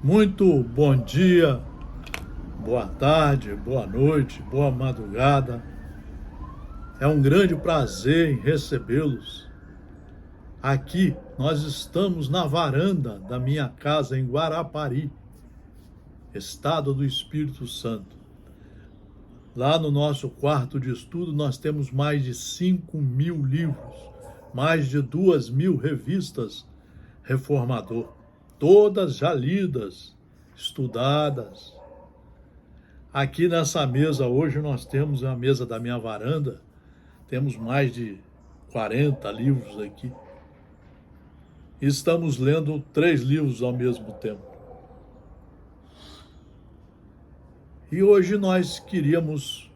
Muito bom dia, boa tarde, boa noite, boa madrugada. É um grande prazer em recebê-los. Aqui nós estamos na varanda da minha casa em Guarapari, estado do Espírito Santo. Lá no nosso quarto de estudo nós temos mais de 5.000 livros, mais de 2.000 revistas Reformador, todas já lidas, estudadas. Aqui nessa mesa hoje nós temos a mesa da minha varanda, temos mais de 40 livros aqui. Estamos lendo 3 livros ao mesmo tempo. E hoje nós queríamos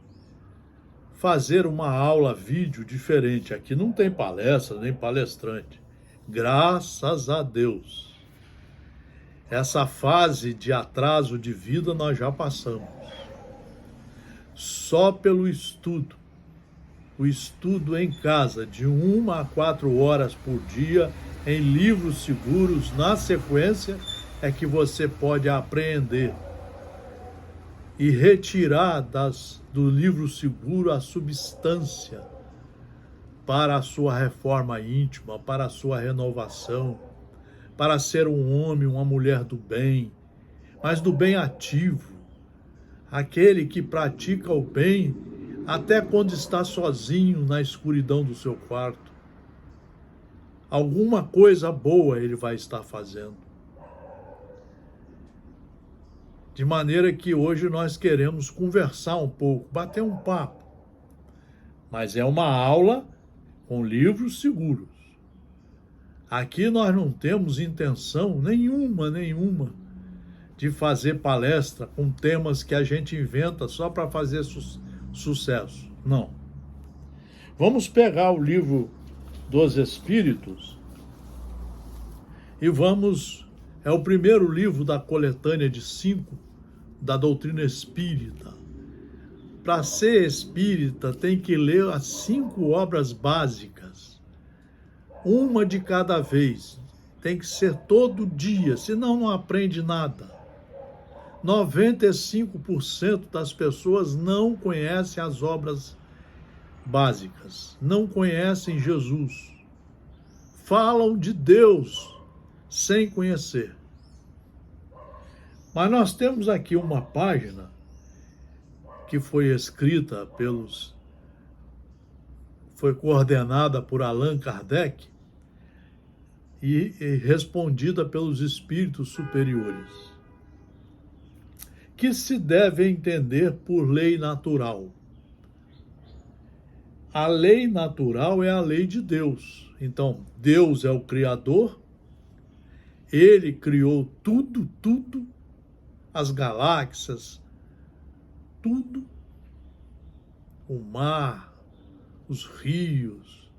fazer uma aula vídeo diferente. Aqui não tem palestra nem palestrante. Graças a Deus. Essa fase de atraso de vida nós já passamos. Só pelo estudo. O estudo em casa, de 1 a 4 horas por dia, em livros seguros, na sequência, é que você pode aprender e retirar do livro seguro a substância para a sua reforma íntima, para a sua renovação, para ser um homem, uma mulher do bem, mas do bem ativo, aquele que pratica o bem até quando está sozinho na escuridão do seu quarto. Alguma coisa boa ele vai estar fazendo. De maneira que hoje nós queremos conversar um pouco, bater um papo. Mas é uma aula com livros seguros. Aqui nós não temos intenção nenhuma, de fazer palestra com temas que a gente inventa só para fazer sucesso. Não. Vamos pegar o livro dos Espíritos e é o primeiro livro da coletânea de 5 da doutrina espírita. Para ser espírita tem que ler as 5 obras básicas, uma de cada vez, tem que ser todo dia, senão não aprende nada. 95% das pessoas não conhecem as obras básicas, não conhecem Jesus. Falam de Deus sem conhecer. Mas nós temos aqui uma página que foi escrita foi coordenada por Allan Kardec e respondida pelos espíritos superiores, que se deve entender por lei natural. A lei natural é a lei de Deus. Então, Deus é o Criador, Ele criou tudo, as galáxias, tudo, o mar, os rios,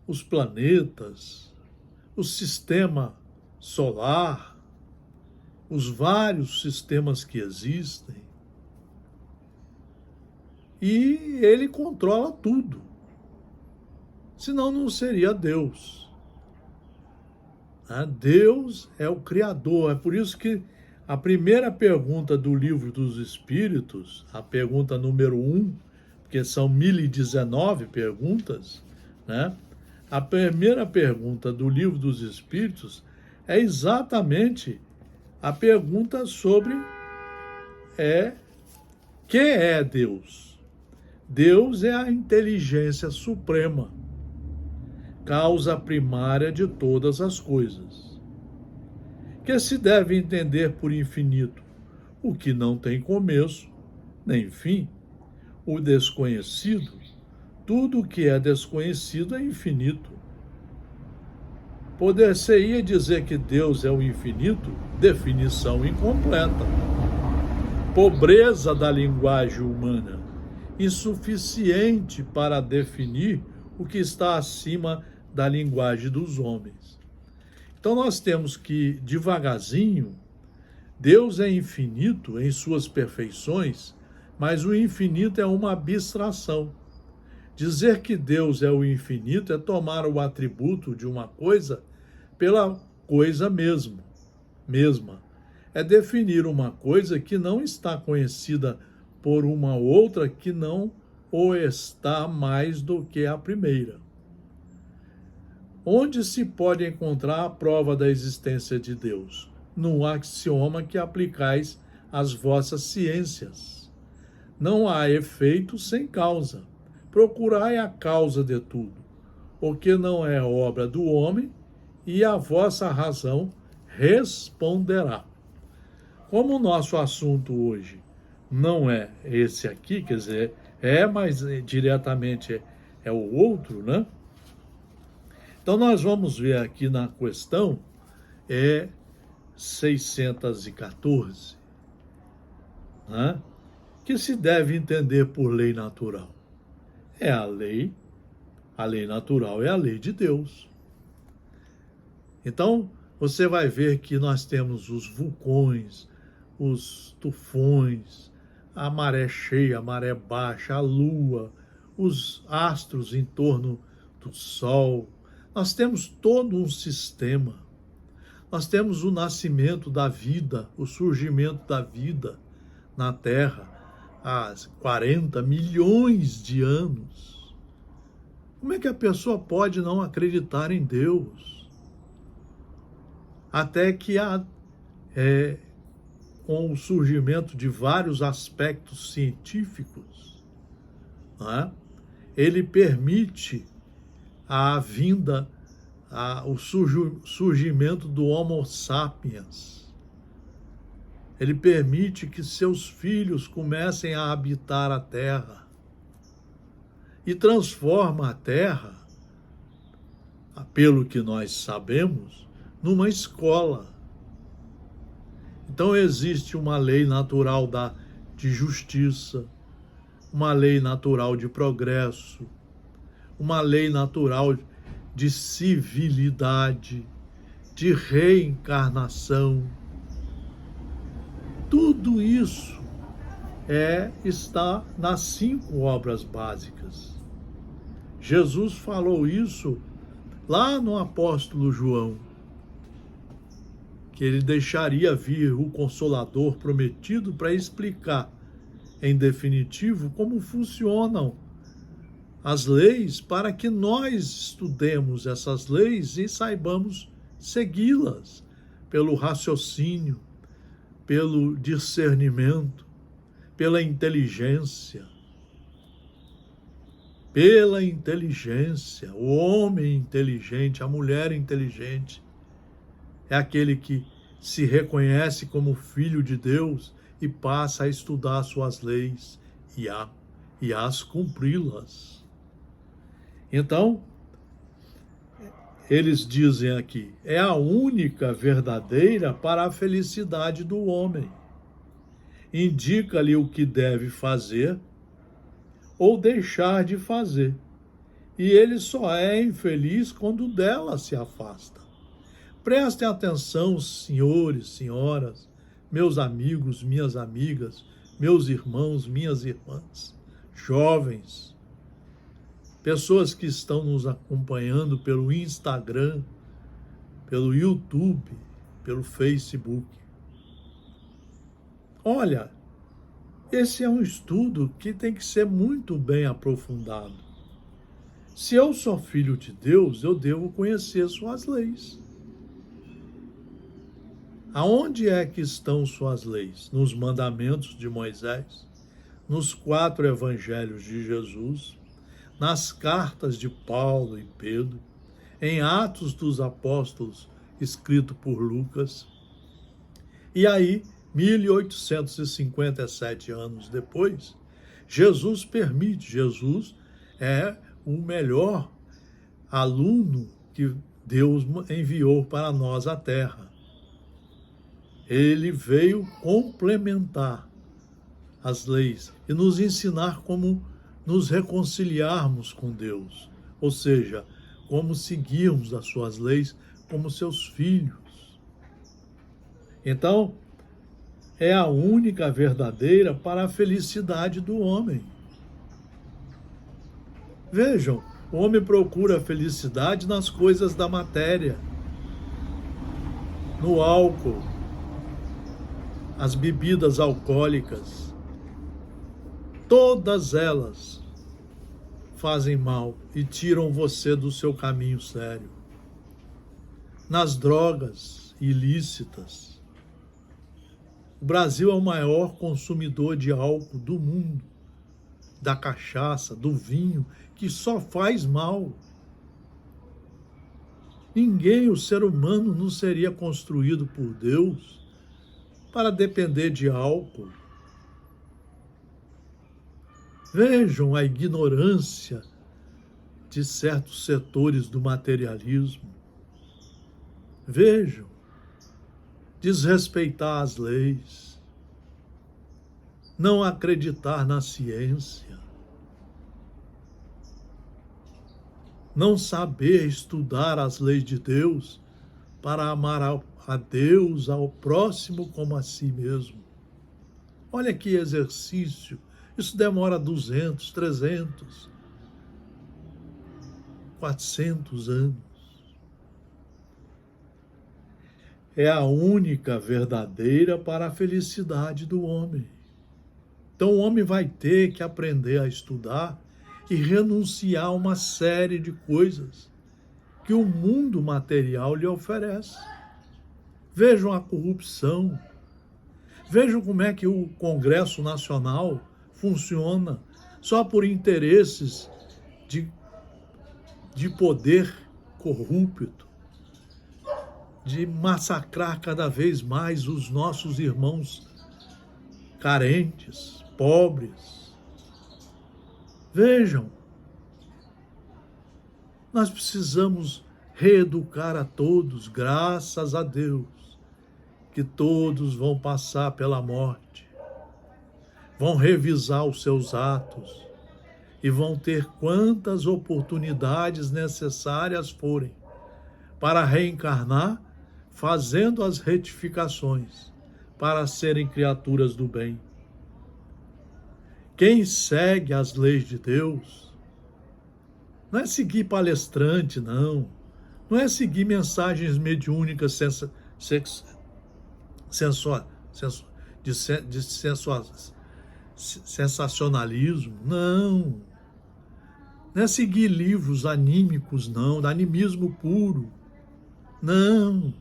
os planetas, o sistema solar, os vários sistemas que existem. E ele controla tudo. Senão não seria Deus. Deus é o Criador. É por isso que a primeira pergunta do Livro dos Espíritos, a pergunta número 1, porque são 1019 perguntas, né? A primeira pergunta do Livro dos Espíritos é exatamente a pergunta sobre quem é Deus? Deus é a inteligência suprema, causa primária de todas as coisas, que se deve entender por infinito, o que não tem começo nem fim, o desconhecido. Tudo o que é desconhecido é infinito. Poder-se-ia dizer que Deus é o infinito? Definição incompleta. Pobreza da linguagem humana, insuficiente para definir o que está acima da linguagem dos homens. Então nós temos que, devagarzinho, Deus é infinito em suas perfeições, mas o infinito é uma abstração. Dizer que Deus é o infinito é tomar o atributo de uma coisa pela coisa mesma. é definir uma coisa que não está conhecida por uma outra que não o está mais do que a primeira. Onde se pode encontrar a prova da existência de Deus? No axioma que aplicais às vossas ciências. Não há efeito sem causa. Procurai a causa de tudo, o que não é obra do homem, e a vossa razão responderá. Como o nosso assunto hoje não é esse aqui, quer dizer, mas diretamente é o outro, né? Então nós vamos ver aqui na questão 614, né? Que se deve entender por lei natural. É a lei natural é a lei de Deus. Então, você vai ver que nós temos os vulcões, os tufões, a maré cheia, a maré baixa, a lua, os astros em torno do sol. Nós temos todo um sistema. Nós temos o nascimento da vida, o surgimento da vida na Terra há 40 milhões de anos. Como é que a pessoa pode não acreditar em Deus? Até que com o surgimento de vários aspectos científicos, né, ele permite a vinda, o surgimento do Homo sapiens. Ele permite que seus filhos comecem a habitar a Terra e transforma a Terra, pelo que nós sabemos, numa escola. Então existe uma lei natural de justiça, uma lei natural de progresso, uma lei natural de civilidade, de reencarnação. Tudo isso está nas 5 obras básicas. Jesus falou isso lá no apóstolo João, que ele deixaria vir o Consolador prometido para explicar, em definitivo, como funcionam as leis, para que nós estudemos essas leis e saibamos segui-las pelo raciocínio, pelo discernimento, pela inteligência. Pela inteligência, o homem inteligente, a mulher inteligente, é aquele que se reconhece como filho de Deus e passa a estudar suas leis e as cumpri-las. Então, eles dizem aqui, é a única verdadeira para a felicidade do homem. Indica-lhe o que deve fazer ou deixar de fazer, e ele só é infeliz quando dela se afasta. Prestem atenção, senhores, senhoras, meus amigos, minhas amigas, meus irmãos, minhas irmãs, jovens, pessoas que estão nos acompanhando pelo Instagram, pelo YouTube, pelo Facebook. Olha, esse é um estudo que tem que ser muito bem aprofundado. Se eu sou filho de Deus, eu devo conhecer suas leis. Aonde é que estão suas leis? Nos mandamentos de Moisés, nos 4 evangelhos de Jesus, nas cartas de Paulo e Pedro, em Atos dos Apóstolos, escrito por Lucas. E aí, 1857 anos depois, Jesus é o melhor aluno que Deus enviou para nós à Terra. Ele veio complementar as leis e nos ensinar como nos reconciliarmos com Deus, ou seja, como seguirmos as suas leis como seus filhos. Então, é a única verdadeira para a felicidade do homem. Vejam, o homem procura a felicidade nas coisas da matéria, no álcool, as bebidas alcoólicas, todas elas fazem mal e tiram você do seu caminho sério. Nas drogas ilícitas, o Brasil é o maior consumidor de álcool do mundo, da cachaça, do vinho, que só faz mal. Ninguém, o ser humano, não seria construído por Deus para depender de álcool. Vejam a ignorância de certos setores do materialismo. Vejam, desrespeitar as leis, não acreditar na ciência, não saber estudar as leis de Deus para amar a Deus, ao próximo como a si mesmo. Olha que exercício, isso demora 200, 300, 400 anos. É a única verdadeira para a felicidade do homem. Então o homem vai ter que aprender a estudar e renunciar a uma série de coisas que o mundo material lhe oferece. Vejam a corrupção. Vejam como é que o Congresso Nacional funciona só por interesses de poder corrupto, de massacrar cada vez mais os nossos irmãos carentes, pobres. Vejam, nós precisamos reeducar a todos, graças a Deus, que todos vão passar pela morte, vão revisar os seus atos e vão ter quantas oportunidades necessárias forem para reencarnar, fazendo as retificações para serem criaturas do bem. Quem segue as leis de Deus não é seguir palestrante, não é seguir mensagens mediúnicas sensacionalismo, não é seguir livros anímicos, não, da animismo puro, não,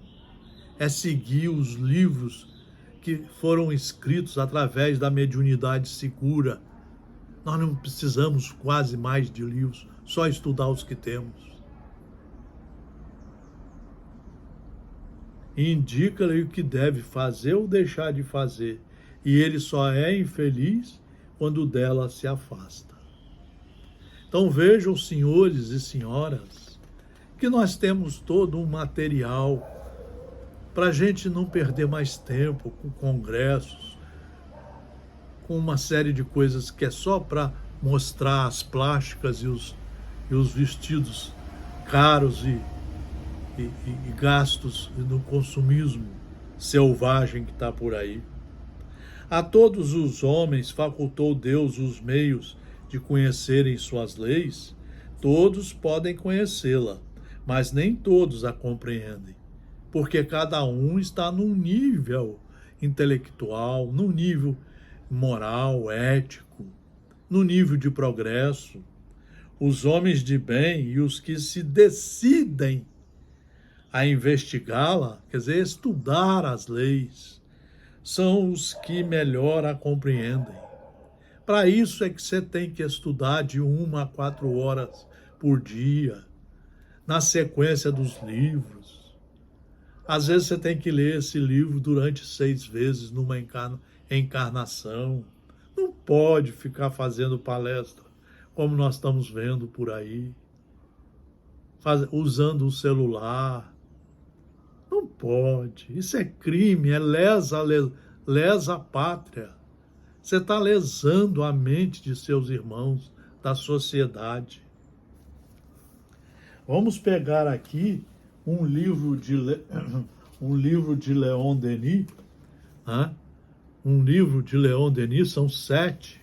é seguir os livros que foram escritos através da mediunidade segura. Nós não precisamos quase mais de livros, só estudar os que temos. Indica-lhe o que deve fazer ou deixar de fazer, e ele só é infeliz quando dela se afasta. Então vejam, senhores e senhoras, que nós temos todo um material para a gente não perder mais tempo com congressos, com uma série de coisas que é só para mostrar as plásticas e os vestidos caros e gastos no consumismo selvagem que está por aí. A todos os homens facultou Deus os meios de conhecerem suas leis. Todos podem conhecê-la, mas nem todos a compreendem, porque cada um está num nível intelectual, num nível moral, ético, num nível de progresso. Os homens de bem e os que se decidem a investigá-la, quer dizer, estudar as leis, são os que melhor a compreendem. Para isso é que você tem que estudar de 1 a 4 horas por dia, na sequência dos livros. Às vezes você tem que ler esse livro durante 6 vezes numa encarnação. Não pode ficar fazendo palestra, como nós estamos vendo por aí, usando o celular. Não pode. Isso é crime, é lesa a pátria. Você está lesando a mente de seus irmãos, da sociedade. Vamos pegar aqui um livro de Leon Denis, né? Um livro de Leon Denis, são 7.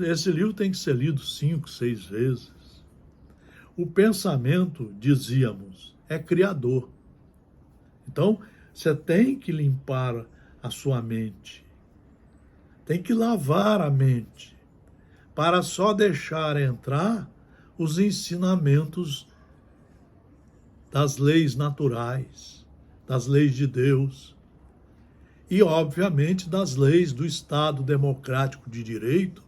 Esse livro tem que ser lido 5, 6 vezes. O pensamento, dizíamos, é criador. Então, você tem que limpar a sua mente. Tem que lavar a mente para só deixar entrar os ensinamentos das leis naturais, das leis de Deus e, obviamente, das leis do Estado democrático de direito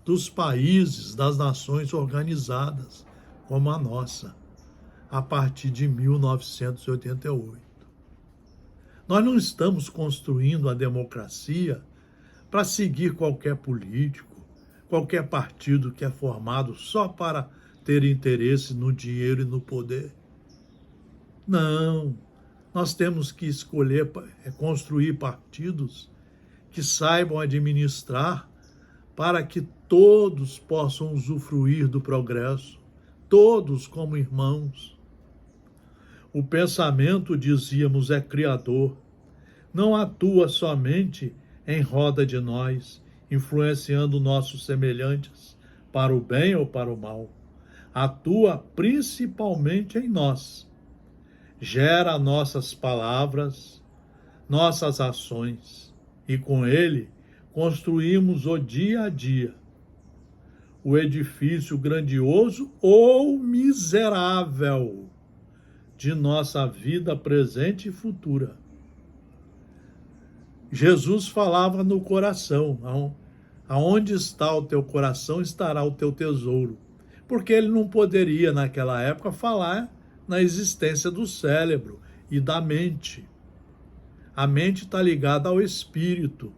dos países, das nações organizadas, como a nossa, a partir de 1988. Nós não estamos construindo a democracia para seguir qualquer político, qualquer partido que é formado só para ter interesse no dinheiro e no poder. Não, nós temos que escolher, construir partidos que saibam administrar para que todos possam usufruir do progresso, todos como irmãos. O pensamento, dizíamos, é criador, não atua somente em roda de nós, influenciando nossos semelhantes para o bem ou para o mal. Atua principalmente em nós. Gera nossas palavras, nossas ações, e com ele construímos o dia a dia, o edifício grandioso ou miserável de nossa vida presente e futura. Jesus falava no coração. Aonde está o teu coração, estará o teu tesouro. Porque ele não poderia, naquela época, falar na existência do cérebro e da mente. A mente está ligada ao espírito.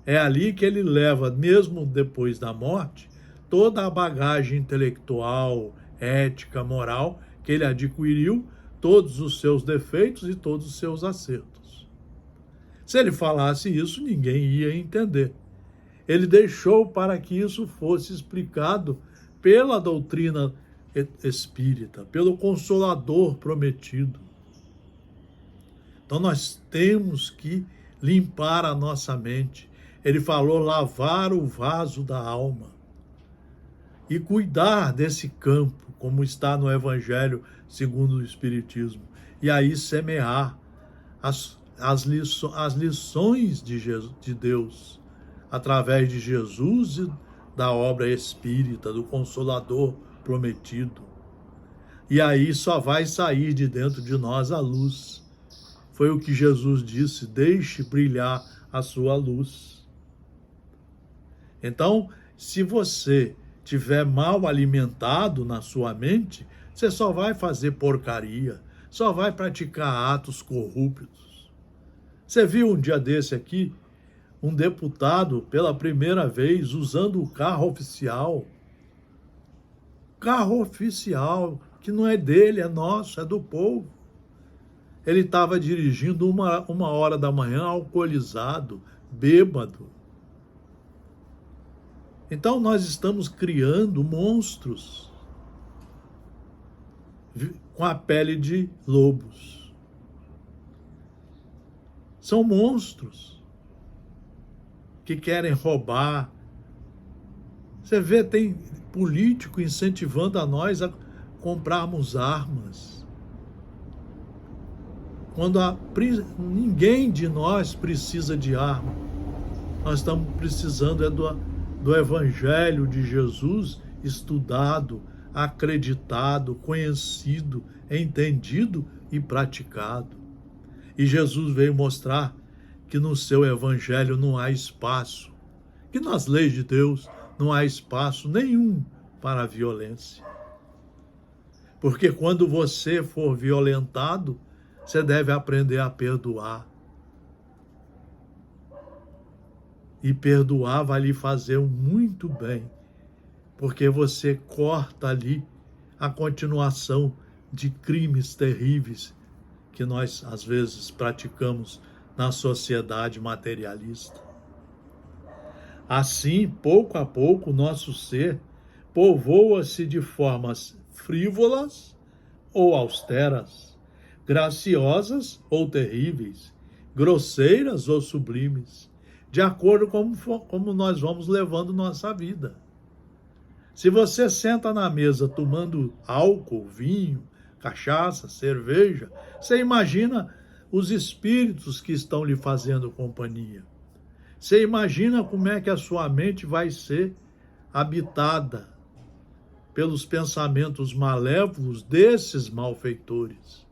É ali que ele leva, mesmo depois da morte, toda a bagagem intelectual, ética, moral que ele adquiriu, todos os seus defeitos e todos os seus acertos. Se ele falasse isso, ninguém ia entender. Ele deixou para que isso fosse explicado pela doutrina espírita, pelo Consolador prometido. Então nós temos que limpar a nossa mente. Ele falou lavar o vaso da alma e cuidar desse campo, como está no Evangelho segundo o Espiritismo, e aí semear as lições de Deus, através de Jesus e da obra espírita, do Consolador prometido. E aí só vai sair de dentro de nós a luz. Foi o que Jesus disse: deixe brilhar a sua luz. Então, se você tiver mal alimentado na sua mente, você só vai fazer porcaria, só vai praticar atos corruptos. Você viu um dia desse aqui, um deputado, pela primeira vez, usando o carro oficial, que não é dele, é nosso, é do povo. Ele estava dirigindo uma hora da manhã, alcoolizado, bêbado. Então nós estamos criando monstros com a pele de lobos. São monstros que querem roubar. Você vê, tem político incentivando a nós a comprarmos armas. Quando ninguém de nós precisa de arma. Nós estamos precisando do Evangelho de Jesus estudado, acreditado, conhecido, entendido e praticado. E Jesus veio mostrar que no seu Evangelho não há espaço, que nas leis de Deus não há espaço nenhum para a violência. Porque quando você for violentado, você deve aprender a perdoar. E perdoar vai lhe fazer muito bem, porque você corta ali a continuação de crimes terríveis que nós, às vezes, praticamos na sociedade materialista. Assim, pouco a pouco, o nosso ser povoa-se de formas frívolas ou austeras, graciosas ou terríveis, grosseiras ou sublimes, de acordo com como nós vamos levando nossa vida. Se você senta na mesa tomando álcool, vinho, cachaça, cerveja, você imagina os espíritos que estão lhe fazendo companhia. Você imagina como é que a sua mente vai ser habitada pelos pensamentos malévolos desses malfeitores.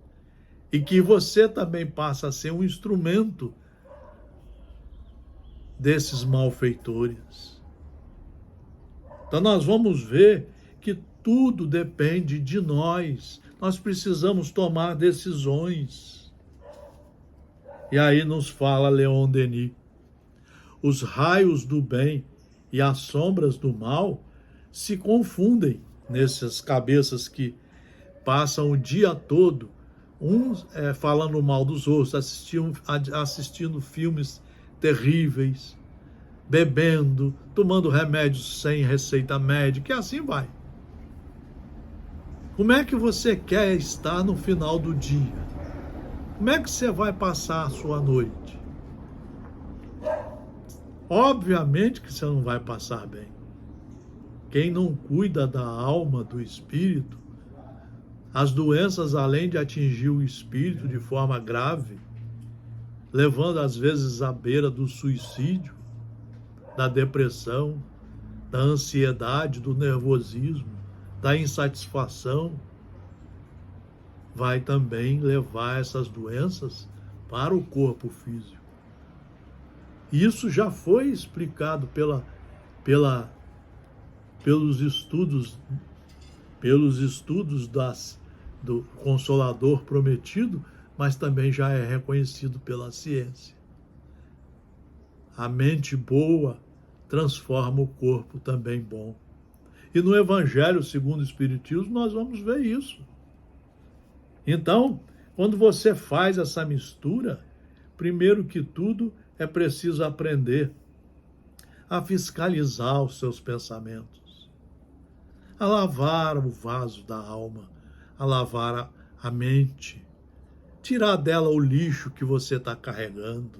E que você também passa a ser um instrumento desses malfeitores. Então nós vamos ver que tudo depende de nós. Nós precisamos tomar decisões. E aí nos fala Leon Denis: os raios do bem e as sombras do mal se confundem nessas cabeças que passam o dia todo, uns falando mal dos outros, assistindo filmes terríveis, bebendo, tomando remédios sem receita médica, e assim vai. Como é que você quer estar no final do dia? Como é que você vai passar a sua noite? Obviamente que você não vai passar bem. Quem não cuida da alma, do espírito, as doenças, além de atingir o espírito de forma grave, levando às vezes à beira do suicídio, da depressão, da ansiedade, do nervosismo, da insatisfação, vai também levar essas doenças para o corpo físico. Isso já foi explicado pelos estudos do Consolador Prometido, mas também já é reconhecido pela ciência. A mente boa transforma o corpo também bom. E no Evangelho segundo o Espiritismo nós vamos ver isso. Então, quando você faz essa mistura, primeiro que tudo é preciso aprender a fiscalizar os seus pensamentos, a lavar o vaso da alma, a lavar a mente, tirar dela o lixo que você está carregando.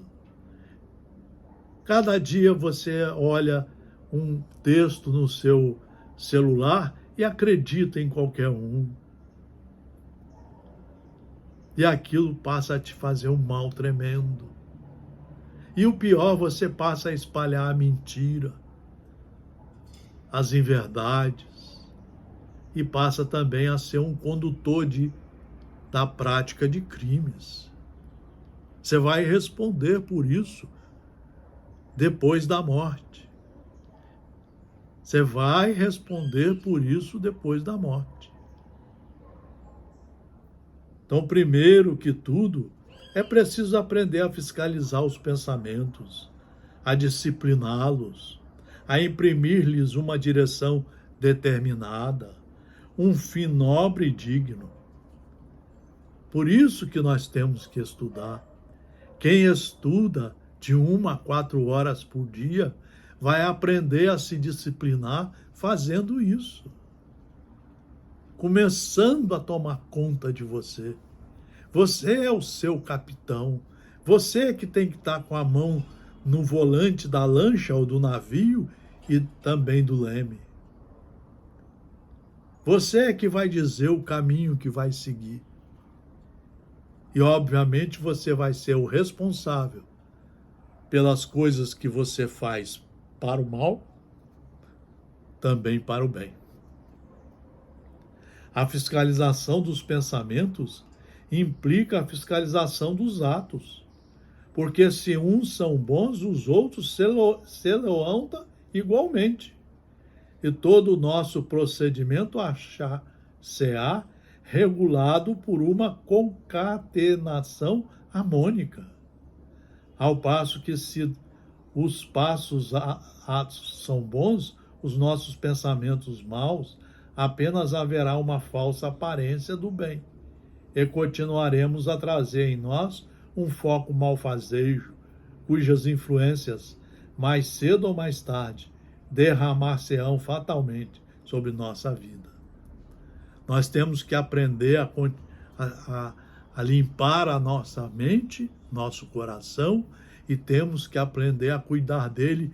Cada dia você olha um texto no seu celular e acredita em qualquer um. E aquilo passa a te fazer um mal tremendo. E o pior, você passa a espalhar a mentira, as inverdades, e passa também a ser um condutor da prática de crimes. Você vai responder por isso depois da morte. Você vai responder por isso depois da morte. Então, primeiro que tudo, é preciso aprender a fiscalizar os pensamentos, a discipliná-los, a imprimir-lhes uma direção determinada, um fim nobre e digno. Por isso que nós temos que estudar. Quem estuda de 1 a 4 horas por dia vai aprender a se disciplinar fazendo isso. Começando a tomar conta de você. Você é o seu capitão. Você que tem que estar com a mão no volante da lancha ou do navio e também do leme. Você é que vai dizer o caminho que vai seguir. E, obviamente, você vai ser o responsável pelas coisas que você faz para o mal, também para o bem. A fiscalização dos pensamentos implica a fiscalização dos atos, porque se uns são bons, os outros se-lo-ão igualmente. E todo o nosso procedimento achar-se-á regulado por uma concatenação harmônica. Ao passo que, se os passos atos são bons, os nossos pensamentos maus, apenas haverá uma falsa aparência do bem, e continuaremos a trazer em nós um foco malfazejo, cujas influências, mais cedo ou mais tarde, derramar-se-ão fatalmente sobre nossa vida. Nós temos que aprender a limpar a nossa mente, nosso coração, e temos que aprender a cuidar dele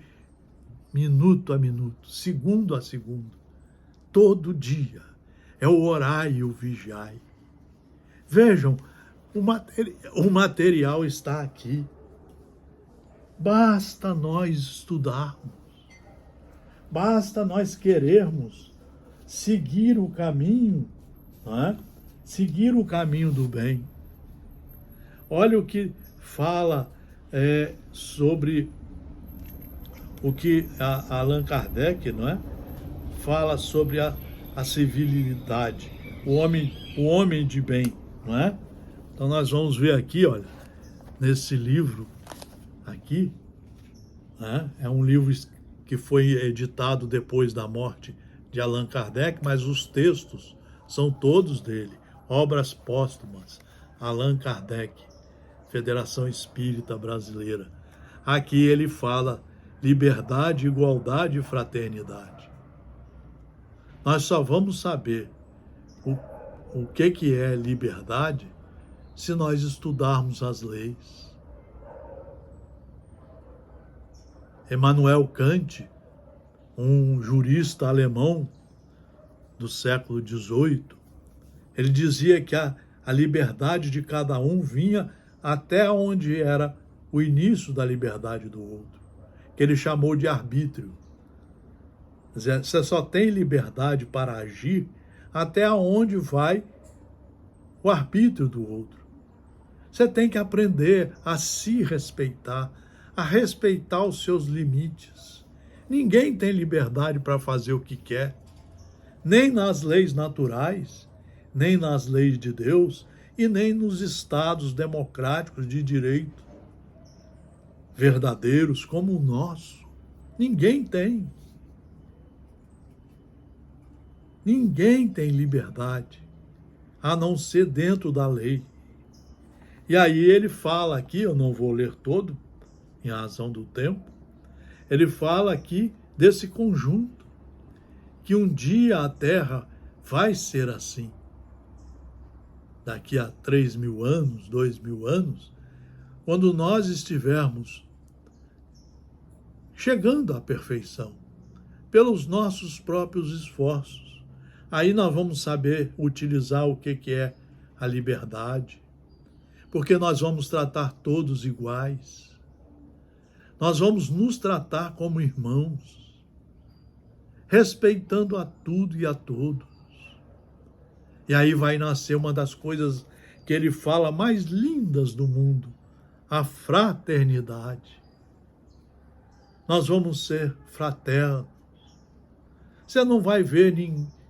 minuto a minuto, segundo a segundo, todo dia. É o orai e o vigiai. Vejam, O material está aqui. Basta nós estudarmos. Basta nós querermos seguir o caminho, não é? Seguir o caminho do bem. Olha o que fala sobre o que Allan Kardec, não é? Fala sobre a civilidade, o homem de bem, não é? Então nós vamos ver aqui, olha, nesse livro aqui, né? É um livro que foi editado depois da morte de Allan Kardec, mas os textos são todos dele, obras póstumas, Allan Kardec, Federação Espírita Brasileira. Aqui ele fala liberdade, igualdade e fraternidade. Nós só vamos saber o que é liberdade se nós estudarmos as leis. Immanuel Kant, um jurista alemão do século XVIII, ele dizia que a liberdade de cada um vinha até onde era o início da liberdade do outro, que ele chamou de arbítrio. Quer dizer, você só tem liberdade para agir até onde vai o arbítrio do outro. Você tem que aprender a se respeitar, a respeitar os seus limites. Ninguém tem liberdade para fazer o que quer, nem nas leis naturais, nem nas leis de Deus e nem nos estados democráticos de direito verdadeiros como o nosso. Ninguém tem. Ninguém tem liberdade, a não ser dentro da lei. E aí ele fala aqui, eu não vou ler todo, em razão do tempo, ele fala aqui desse conjunto, que um dia a Terra vai ser assim. Daqui a 3.000 anos, 2.000 anos, quando nós estivermos chegando à perfeição, pelos nossos próprios esforços, aí nós vamos saber utilizar o que é a liberdade, porque nós vamos tratar todos iguais. Nós vamos nos tratar como irmãos, respeitando a tudo e a todos. E aí vai nascer uma das coisas que ele fala mais lindas do mundo, a fraternidade. Nós vamos ser fraternos. Você não vai ver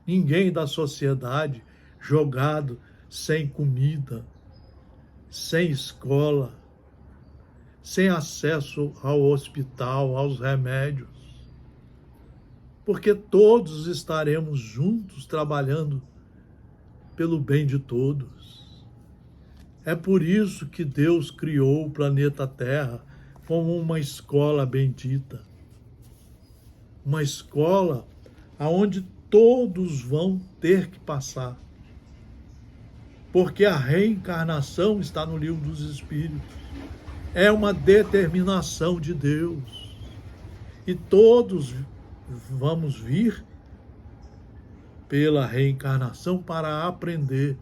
ninguém da sociedade jogado sem comida, sem escola, sem acesso ao hospital, aos remédios. Porque todos estaremos juntos trabalhando pelo bem de todos. É por isso que Deus criou o planeta Terra como uma escola bendita. Uma escola onde todos vão ter que passar. Porque a reencarnação está no livro dos Espíritos. É uma determinação de Deus. E todos vamos vir pela reencarnação para aprender,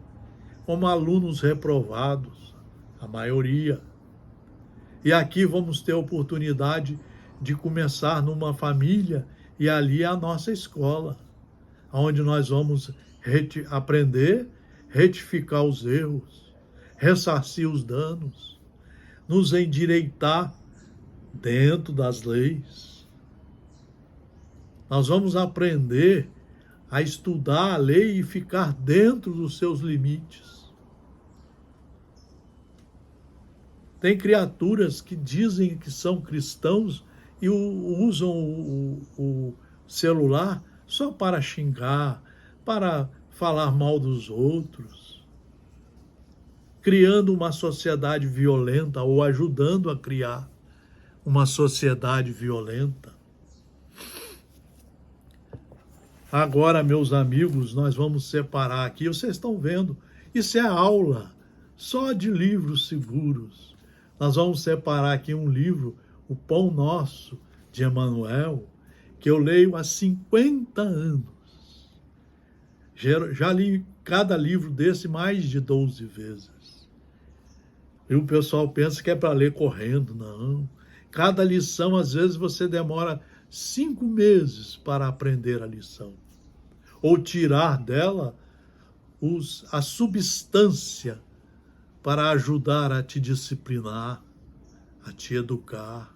como alunos reprovados, a maioria. E aqui vamos ter a oportunidade de começar numa família e ali é a nossa escola, onde nós vamos aprender, retificar os erros, ressarcir os danos, nos endireitar dentro das leis. Nós vamos aprender a estudar a lei e ficar dentro dos seus limites. Tem criaturas que dizem que são cristãos e usam o celular só para xingar, para falar mal dos outros, criando uma sociedade violenta ou ajudando a criar uma sociedade violenta. Agora, meus amigos, nós vamos separar aqui, vocês estão vendo, isso é aula só de livros seguros. Nós vamos separar aqui um livro, O Pão Nosso, de Emmanuel, que eu leio há 50 anos. Já li cada livro desse mais de 12 vezes. E o pessoal pensa que é para ler correndo. Não. Cada lição, às vezes, você demora 5 meses para aprender a lição. Ou tirar dela a substância para ajudar a te disciplinar, a te educar,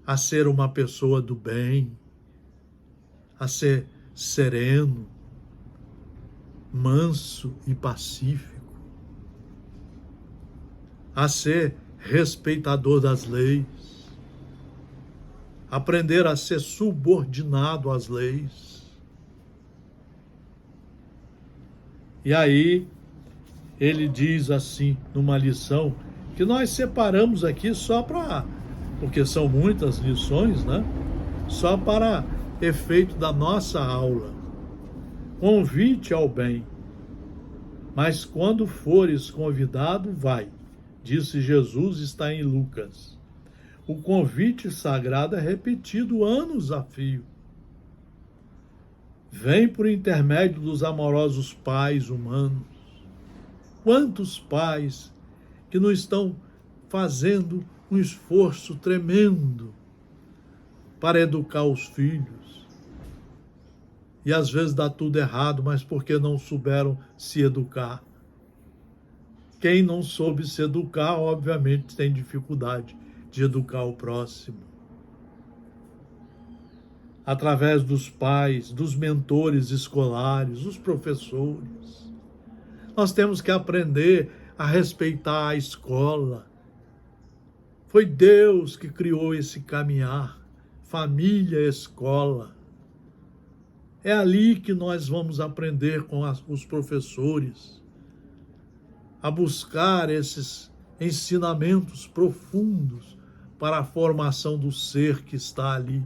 a ser uma pessoa do bem, a ser sereno, manso e pacífico, a ser respeitador das leis, aprender a ser subordinado às leis. E aí, ele diz assim, numa lição, que nós separamos aqui só para, porque são muitas lições, né? Só para efeito da nossa aula. Convite ao bem, mas quando fores convidado, vai. Disse Jesus, está em Lucas. O convite sagrado é repetido anos a fio. Vem por intermédio dos amorosos pais humanos. Quantos pais que não estão fazendo um esforço tremendo para educar os filhos. E às vezes dá tudo errado, mas porque não souberam se educar. Quem não soube se educar, obviamente, tem dificuldade de educar o próximo. Através dos pais, dos mentores escolares, dos professores. Nós temos que aprender a respeitar a escola. Foi Deus que criou esse caminhar, família, escola. É ali que nós vamos aprender com os professores a buscar esses ensinamentos profundos para a formação do ser que está ali.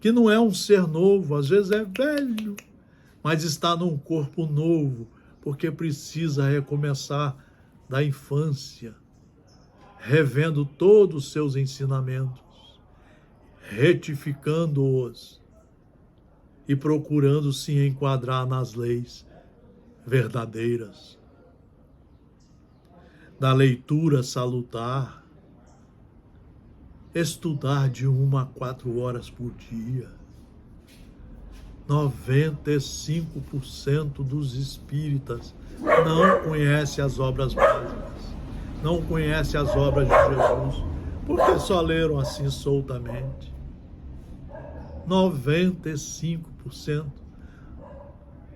Que não é um ser novo, às vezes é velho, mas está num corpo novo, porque precisa recomeçar da infância, revendo todos os seus ensinamentos, retificando-os e procurando se enquadrar nas leis verdadeiras, da leitura salutar, estudar de 1 a 4 horas por dia. 95% dos espíritas não conhecem as obras básicas, não conhecem as obras de Jesus, porque só leram assim soltamente. 95%.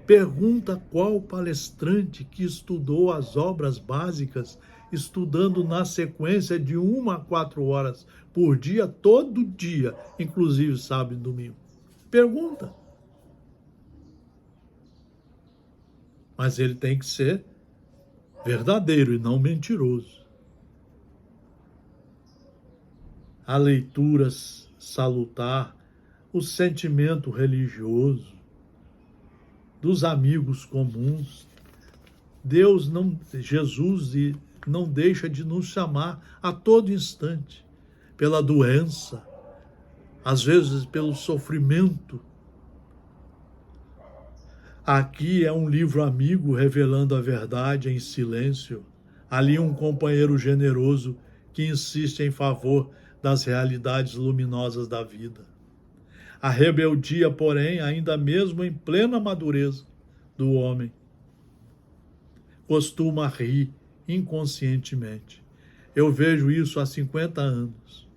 Pergunta qual palestrante que estudou as obras básicas, estudando na sequência de 1 a 4 horas por dia, todo dia, inclusive sábado e domingo. Pergunta. Mas ele tem que ser verdadeiro e não mentiroso. A leitura salutar, o sentimento religioso, dos amigos comuns. Jesus não deixa de nos chamar a todo instante, pela doença, às vezes pelo sofrimento. Aqui é um livro amigo revelando a verdade em silêncio. Ali um companheiro generoso que insiste em favor das realidades luminosas da vida. A rebeldia, porém, ainda mesmo em plena madureza do homem, costuma rir inconscientemente. Eu vejo isso há 50 anos.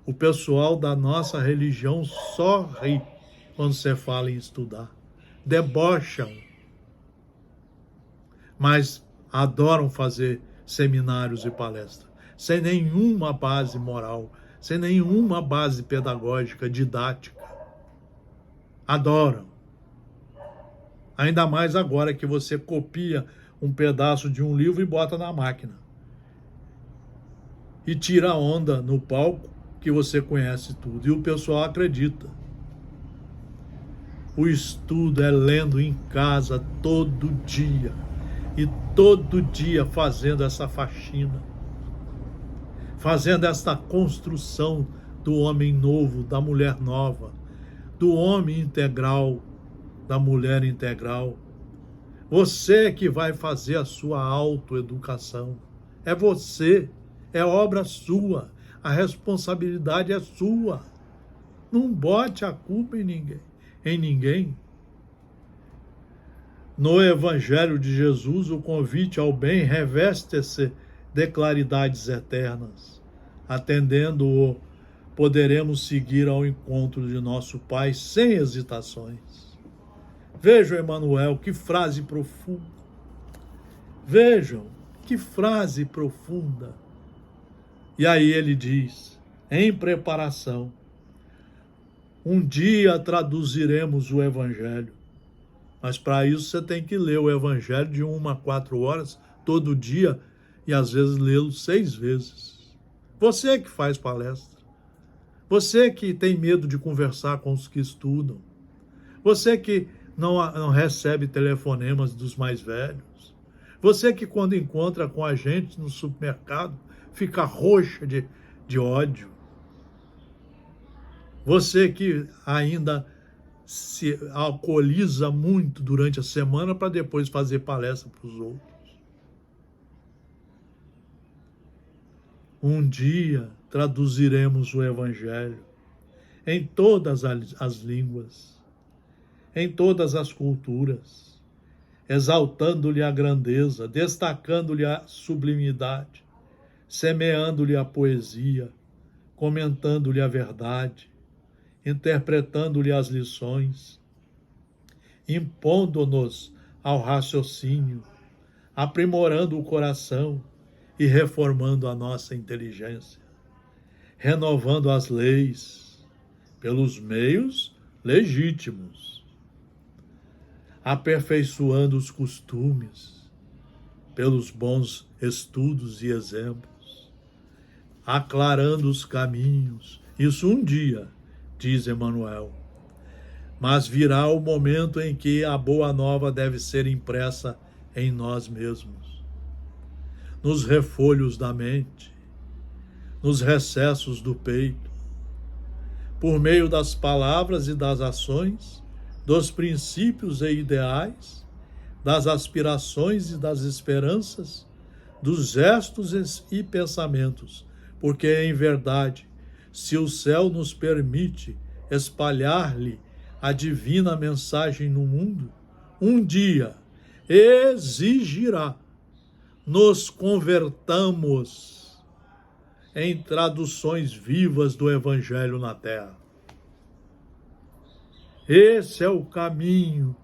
O pessoal da nossa religião só ri quando você fala em estudar. Debocham. Mas adoram fazer seminários e palestras, sem nenhuma base moral, sem nenhuma base pedagógica, didática. Adoram. Ainda mais agora que você copia um pedaço de um livro e bota na máquina. E tira a onda no palco que você conhece tudo. E o pessoal acredita. O estudo é lendo em casa todo dia. E todo dia fazendo essa faxina. Fazendo esta construção do homem novo, da mulher nova, do homem integral, da mulher integral, Você que vai fazer a sua autoeducação. É você, é obra sua, a responsabilidade é sua. Não bote a culpa em ninguém. No Evangelho de Jesus, o convite ao bem reveste-se de claridades eternas. Atendendo-o, poderemos seguir ao encontro de nosso Pai sem hesitações. Vejam, Emmanuel, que frase profunda. Vejam, que frase profunda. E aí ele diz, em preparação, um dia traduziremos o Evangelho. Mas para isso você tem que ler o Evangelho de 1 a 4 horas, todo dia, e às vezes lê-lo 6 vezes. Você que faz palestra. Você que tem medo de conversar com os que estudam. Você que não recebe telefonemas dos mais velhos. Você que quando encontra com a gente no supermercado, fica roxa de ódio. Você que ainda se alcooliza muito durante a semana para depois fazer palestra para os outros. Um dia traduziremos o Evangelho em todas as línguas, em todas as culturas, exaltando-lhe a grandeza, destacando-lhe a sublimidade, semeando-lhe a poesia, comentando-lhe a verdade, interpretando-lhe as lições, impondo-nos ao raciocínio, aprimorando o coração e reformando a nossa inteligência, renovando as leis pelos meios legítimos, aperfeiçoando os costumes pelos bons estudos e exemplos, aclarando os caminhos. Isso um dia, diz Emmanuel. Mas virá o momento em que a boa nova deve ser impressa em nós mesmos, nos refolhos da mente, nos recessos do peito, por meio das palavras e das ações, dos princípios e ideais, das aspirações e das esperanças, dos gestos e pensamentos, porque, em verdade, se o céu nos permite espalhar-lhe a divina mensagem no mundo, um dia exigirá nos convertamos em traduções vivas do Evangelho na Terra. Esse é o caminho,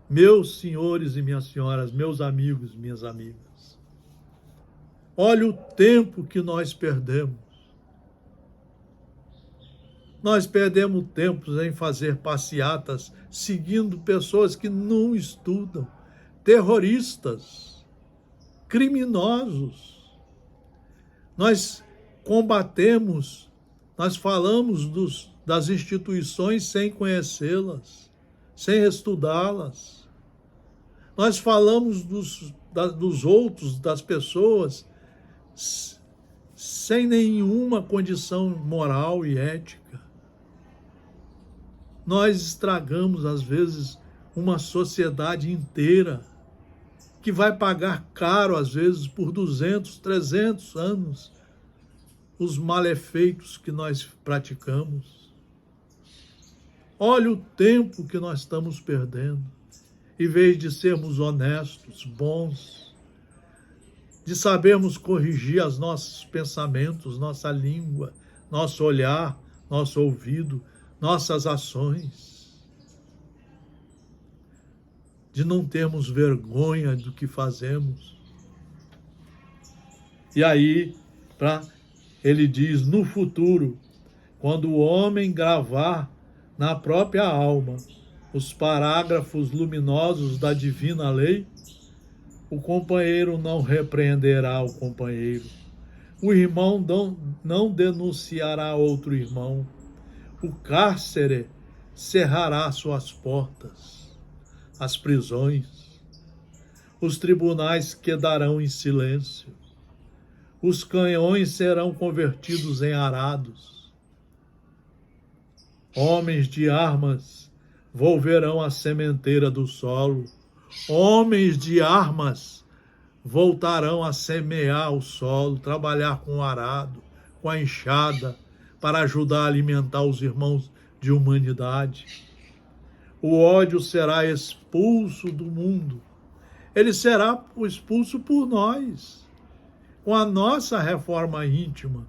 meus senhores e minhas senhoras, meus amigos, minhas amigas. Olha o tempo que nós perdemos. Nós perdemos tempo em fazer passeatas seguindo pessoas que não estudam, terroristas, criminosos. Nós combatemos, nós falamos das instituições sem conhecê-las, sem estudá-las. Nós falamos dos outros, das pessoas, sem nenhuma condição moral e ética. Nós estragamos, às vezes, uma sociedade inteira que vai pagar caro, às vezes, por 200, 300 anos, os malefeitos que nós praticamos. Olha o tempo que nós estamos perdendo, em vez de sermos honestos, bons, de sabermos corrigir os nossos pensamentos, nossa língua, nosso olhar, nosso ouvido, nossas ações, de não termos vergonha do que fazemos. E aí, ele diz, no futuro, quando o homem gravar na própria alma os parágrafos luminosos da divina lei, o companheiro não repreenderá o companheiro, o irmão não denunciará outro irmão, o cárcere cerrará suas portas, as prisões, os tribunais quedarão em silêncio, os canhões serão convertidos em arados, homens de armas volverão à sementeira do solo, Homens de armas voltarão a semear o solo, trabalhar com o arado, com a enxada, para ajudar a alimentar os irmãos de humanidade. O ódio será expulso do mundo. Ele será expulso por nós, com a nossa reforma íntima,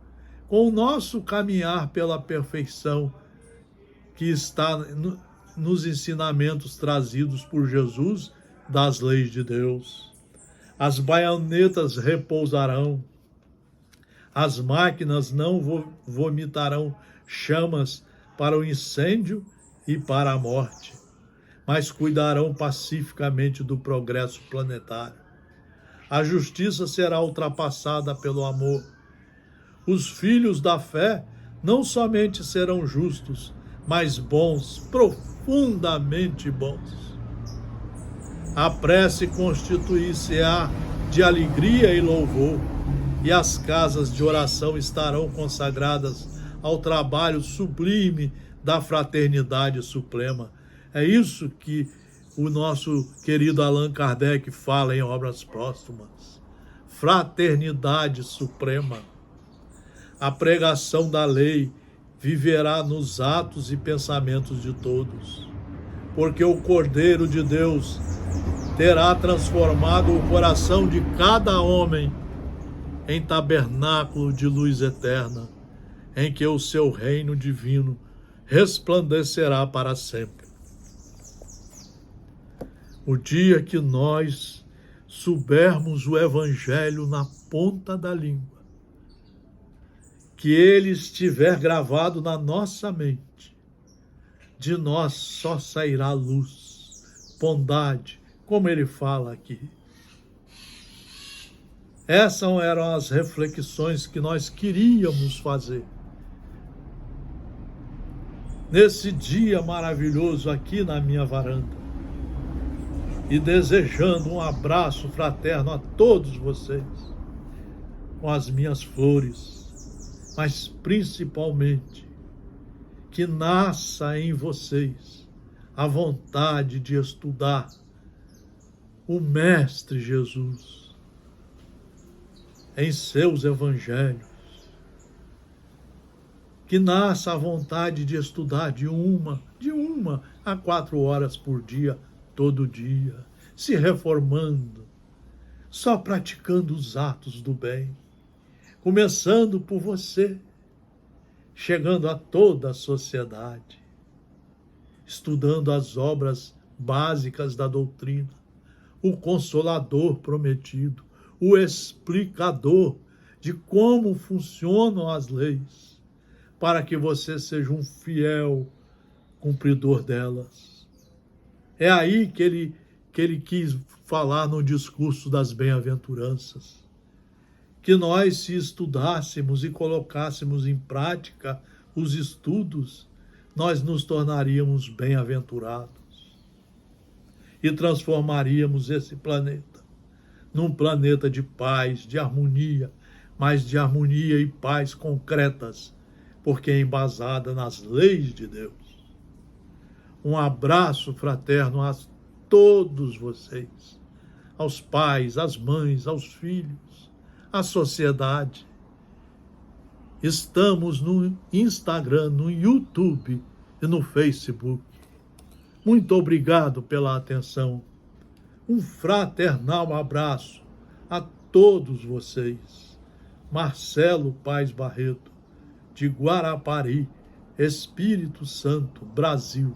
com o nosso caminhar pela perfeição que está nos ensinamentos trazidos por Jesus das leis de Deus. As baionetas repousarão, as máquinas não vomitarão chamas para o incêndio e para a morte, mas cuidarão pacificamente do progresso planetário. A justiça será ultrapassada pelo amor. Os filhos da fé não somente serão justos, mas bons, profundamente bons. A prece constituir-se-á de alegria e louvor, e as casas de oração estarão consagradas ao trabalho sublime da fraternidade suprema. É isso que o nosso querido Allan Kardec fala em Obras Póstumas. Fraternidade suprema. A pregação da lei viverá nos atos e pensamentos de todos, porque o Cordeiro de Deus terá transformado o coração de cada homem em tabernáculo de luz eterna, em que o seu reino divino resplandecerá para sempre. O dia que nós soubermos o Evangelho na ponta da língua, que ele estiver gravado na nossa mente, de nós só sairá luz, bondade, como ele fala aqui. Essas eram as reflexões que nós queríamos fazer nesse dia maravilhoso aqui na minha varanda, e desejando um abraço fraterno a todos vocês, com as minhas flores, mas principalmente que nasça em vocês a vontade de estudar o Mestre Jesus em seus evangelhos, que nasça a vontade de estudar de uma a 4 horas por dia, todo dia, se reformando, só praticando os atos do bem, começando por você, chegando a toda a sociedade, estudando as obras básicas da doutrina, o Consolador prometido, o explicador de como funcionam as leis, para que você seja um fiel cumpridor delas. É aí que ele quis falar no discurso das bem-aventuranças, que nós, se estudássemos e colocássemos em prática os estudos, nós nos tornaríamos bem-aventurados e transformaríamos esse planeta num planeta de paz, de harmonia, mas de harmonia e paz concretas, porque é embasada nas leis de Deus. Um abraço fraterno a todos vocês, aos pais, às mães, aos filhos, à sociedade. Estamos no Instagram, no YouTube e no Facebook. Muito obrigado pela atenção. Um fraternal abraço a todos vocês. Marcelo Paes Barreto, de Guarapari, Espírito Santo, Brasil.